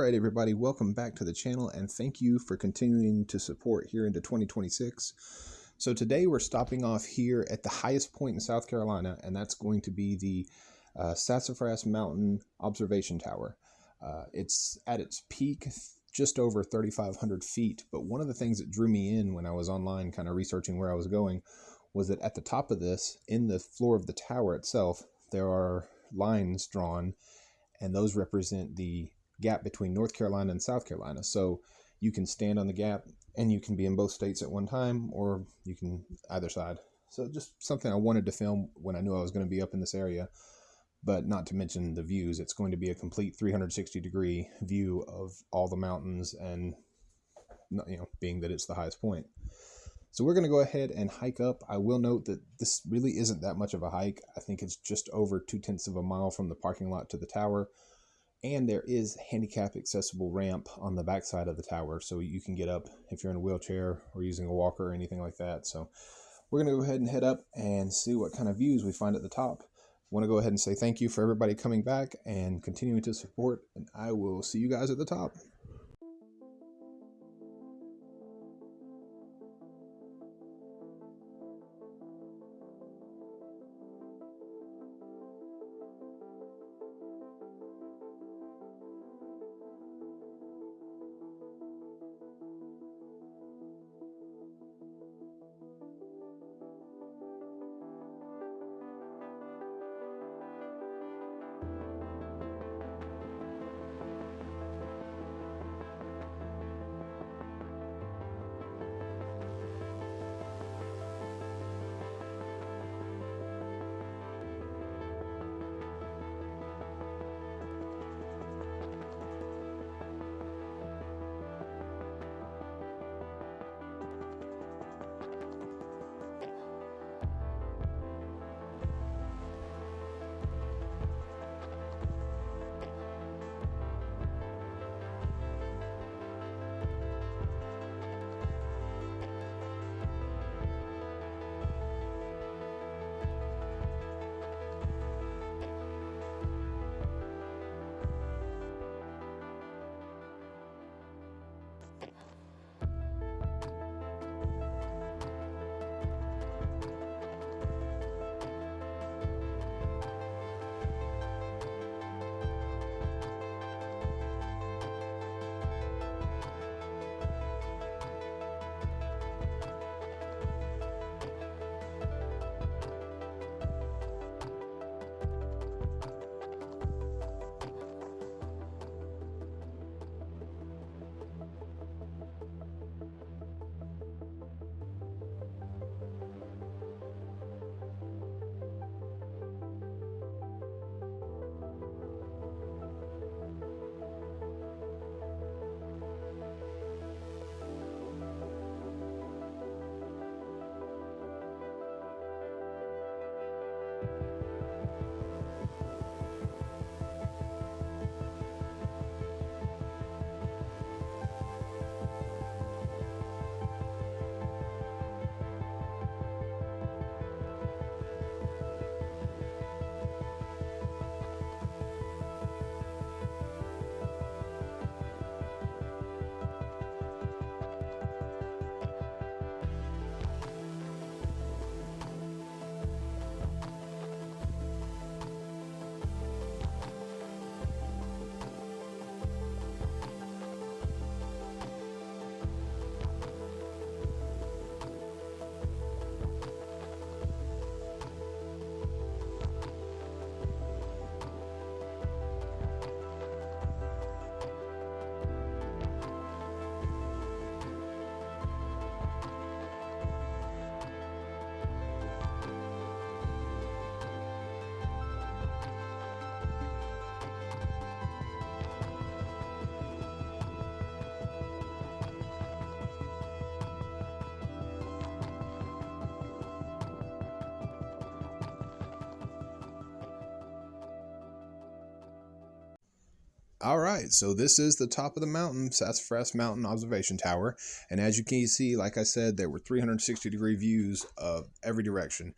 Alright everybody, welcome back to the channel and thank you for continuing to support here into 2026. So today we're stopping off here at the highest point in South Carolina, and that's going to be the Sassafras Mountain Observation Tower. It's at its peak just over 3,500 feet, but one of the things that drew me in when I was online kind of researching where I was going was that at the top of this, in the floor of the tower itself, there are lines drawn, and those represent the gap between North Carolina and South Carolina. So you can stand on the gap and you can be in both states at one time, or you can either side. So just something I wanted to film when I knew I was going to be up in this area, but not to mention the views. It's going to be a complete 360-degree view of all the mountains, and being that it's the highest point. So we're going to go ahead and hike up. I will note that this really isn't that much of a hike. I think it's just over 0.2 of a mile from the parking lot to the tower. And there is handicap accessible ramp on the backside of the tower, so you can get up if you're in a wheelchair or using a walker or anything like that. So we're going to go ahead and head up and see what kind of views we find at the top. I want to go ahead and say thank you for everybody coming back and continuing to support, and I will see you guys at the top. All right, so this is the top of the mountain, Sassafras Mountain Observation Tower. And as you can see, like I said, there were 360-degree views of every direction.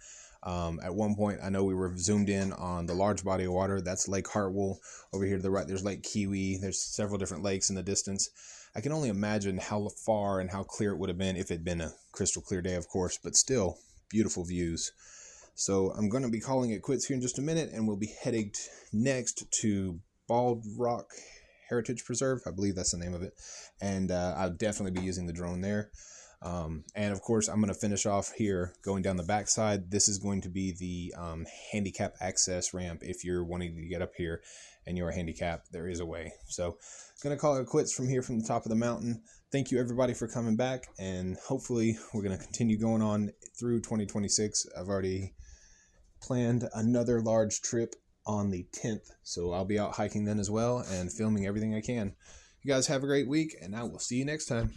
At one point, I know we were zoomed in on the large body of water. That's Lake Hartwell. Over here to the right, there's Lake Kiwi. There's several different lakes in the distance. I can only imagine how far and how clear it would have been if it had been a crystal clear day, of course, but still beautiful views. So I'm going to be calling it quits here in just a minute, and we'll be heading next to Bald Rock Heritage Preserve. I believe that's the name of it. And I'll definitely be using the drone there. And of course, I'm going to finish off here going down the backside. This is going to be the handicap access ramp. If you're wanting to get up here and you're handicapped, there is a way. So going to call it quits from here from the top of the mountain. Thank you everybody for coming back, and hopefully we're going to continue going on through 2026. I've already planned another large trip on the 10th, so I'll be out hiking then as well and filming everything I can. You guys have a great week, and I will see you next time.